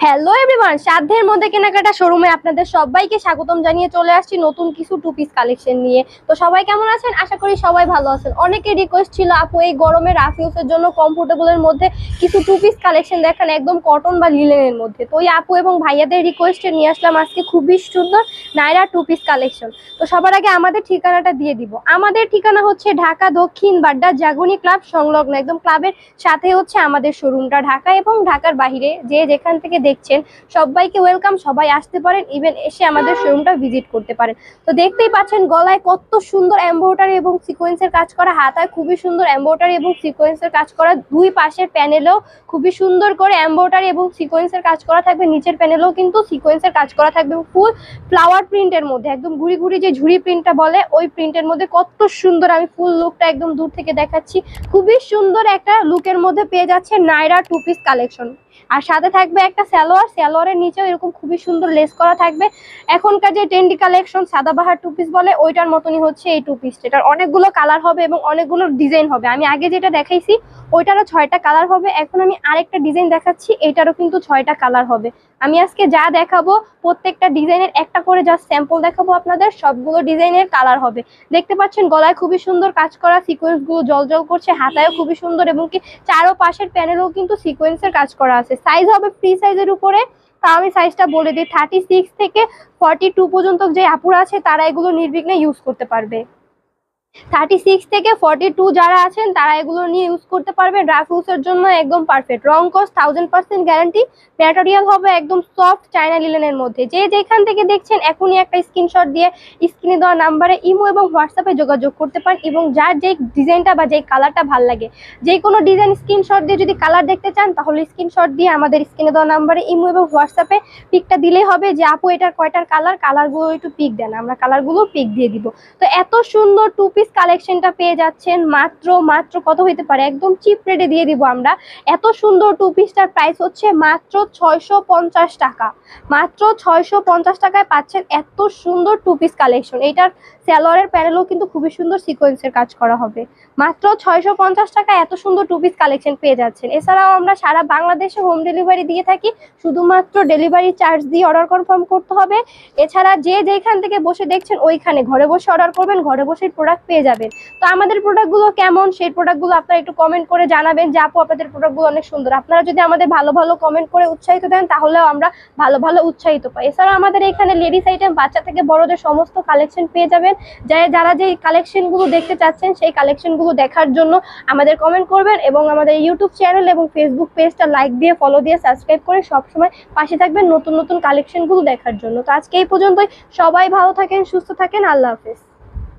Hello everyone, সাধ্যের মধ্যে কেনাকাটা শোরুমে আপনাদের সবাইকে স্বাগতম জানিয়ে চলে আসছি নতুন কিছু টু পিস কালেকশন নিয়ে। তো সবাই কেমন আছেন? আশা করি সবাই ভালো আছেন। অনেকের রিকোয়েস্ট ছিল আপু এই গরমে রাফিউসের জন্য কমফোর্টেবলের মধ্যে কিছু টু পিস কালেকশন দেখান, একদম কটন বা লিলেনের মধ্যে। তো ওই আপু এবং ভাইয়াদের রিকোয়েস্টে নিয়ে আসলাম আজকে খুবই সুন্দর নায়রা টু পিস কালেকশন। তো সবার আগে আমাদের ঠিকানাটা দিয়ে দিব। আমাদের ঠিকানা হচ্ছে ঢাকা দক্ষিণ বাড্ডা জাগনি ক্লাব সংলগ্ন, একদম ক্লাবের সাথে হচ্ছে আমাদের শোরুমটা। ঢাকা এবং ঢাকার বাইরে যে যেখান থেকে দেখছেন সবাইকে ওয়েলকাম, সবাই আসতে পারেন, ইভেন এসে আমাদের শোরুমটা ভিজিট করতে পারেন। তো দেখতেই পাচ্ছেন গলায় কত সুন্দর এমব্রয়ডারি এবং সিকোয়েন্সের কাজ করা, হাতায় খুবই সুন্দর এমব্রয়ডারি এবং সিকোয়েন্সের কাজ করা, দুই পাশের প্যানেলেও খুবই সুন্দর করে এমব্রয়ডারি এবং সিকোয়েন্সের কাজ করা থাকবে, নিচের প্যানেলেও কিন্তু সিকোয়েন্সের কাজ করা থাকবে ফুল ফ্লাওয়ার প্রিন্টের মধ্যে, একদম ঘুরি ঘুরি যে ঝুড়ি প্রিন্টটা বলে ওই প্রিন্টের মধ্যে। কত সুন্দর, আমি ফুল লুকটা একদম দূর থেকে দেখাচ্ছি। খুবই সুন্দর একটা লুকের মধ্যে পেয়ে যাচ্ছে নায়রা টু পিস কালেকশন। আর সাথে থাকবে একটা সালোয়ার, সালোয়ারের নিচেও এরকম খুবই সুন্দর লেস করা থাকবে। এখনকার যে trendy collection Sadabahar two piece বলে ওইটার মতনই হচ্ছে এই টু পিস। এটার অনেকগুলো কালার হবে এবং অনেকগুলো ডিজাইন হবে। আমি আগে যেটা দেখাইছি ওইটারও 6টা কালার হবে, এখন আমি আরেকটা ডিজাইন দেখাচ্ছি, এইটারও কিন্তু 6টা কালার হবে। আমি আজকে যা দেখাবো প্রত্যেকটা ডিজাইনের একটা করে জাস্ট স্যাম্পল দেখাবো আপনাদের, সবগুলো ডিজাইনের কালার হবে। দেখতে পাচ্ছেন গলায় খুবই সুন্দর কাজ করা, সিকোয়েন্স গুলো জল করছে, হাতায়ও খুবই সুন্দর এবং কি চারো পাশের প্যানেলেও কিন্তু সিকোয়েন্সের কাজ করা আছে। সাইজ হবে ফ্রি সাইজের উপরে। তা আমি সাইজটা বলে দিই, 36 থেকে 42 পর্যন্ত যে আপুরা আছে তারা এগুলো নির্বিঘ্নে ইউজ করতে পারবে। 36 থেকে 42 যারা আছেন তারা এগুলো নিয়ে ইউজ করতে পারবেন। রাফিউসের জন্য একদম পারফেক্ট। রং কস 1000% গ্যারান্টি। ম্যাটেরিয়াল হবে একদম সফট চায়না লিলেনের মধ্যে। যে যেখান থেকে দেখছেন এখনই একটা স্ক্রিনশট দিয়ে স্ক্রিনে দেওয়া নাম্বারে ইমো এবং হোয়াটসঅ্যাপে যোগাযোগ করতে পারেন, এবং যার যেই ডিজাইনটা বা যেই কালারটা ভালো লাগে যে কোনো ডিজাইন স্ক্রিনশট দিয়ে যদি কালার দেখতে চান তাহলে স্ক্রিনশট দিয়ে আমাদের স্ক্রিনে দেওয়া নাম্বারে ইমো এবং হোয়াটসঅ্যাপে পিকটা দিলেই হবে যে আপু এটার কয়টার কালারগুলো একটু পিক দেন, আমরা কালারগুলো পিক দিয়ে দিব। তো এত সুন্দর টু পিস কালেকশনটা পেয়ে যাচ্ছেন মাত্র কত হইতে পারে, একদম চিপ রেটে দিয়ে দিব আমরা। এত সুন্দর টু পিসটার প্রাইস হচ্ছে মাত্র 650 টাকা। মাত্র 650 টাকায় পাচ্ছেন এত সুন্দর টু পিস কালেকশন। এইটার সালোয়ারের প্যানেলও কিন্তু খুবই সুন্দর সিকোয়েন্সের কাজ করা হবে। মাত্র 650 টাকায় এত সুন্দর টু পিস কালেকশন পেয়ে যাচ্ছেন। এছাড়াও আমরা সারা বাংলাদেশে হোম ডেলিভারি দিয়ে থাকি, শুধুমাত্র ডেলিভারি চার্জ দিয়ে অর্ডার কনফার্ম করতে হবে। এছাড়া যে যেখান থেকে বসে দেখছেন ওইখানে ঘরে বসে অর্ডার করবেন, ঘরে বসে প্রোডাক্ট পেয়ে যাবেন। তো আমাদের প্রোডাক্টগুলো কেমন সেই প্রোডাক্টগুলো আপনারা একটু কমেন্ট করে জানাবেন যে আপু আপনাদের প্রোডাক্টগুলো অনেক সুন্দর। আপনারা যদি আমাদের ভালো ভালো কমেন্ট করে উৎসাহিত দেন তাহলেও আমরা ভালো ভালো উৎসাহিত পাই। এছাড়া আমাদের এখানে লেডিস আইটেম, বাচ্চা থেকে বড়দের সমস্ত কালেকশন পেয়ে যাবেন। যারা যে কালেকশনগুলো দেখতে চাচ্ছেন সেই কালেকশনগুলো দেখার জন্য আমাদের কমেন্ট করবেন, এবং আমাদের ইউটিউব চ্যানেল এবং ফেসবুক পেজটা লাইক দিয়ে, ফলো দিয়ে, সাবস্ক্রাইব করে সবসময় পাশে থাকবেন নতুন নতুন কালেকশনগুলো দেখার জন্য। তো আজকে এই পর্যন্তই। সবাই ভালো থাকেন, সুস্থ থাকেন, আল্লাহ হাফেজ।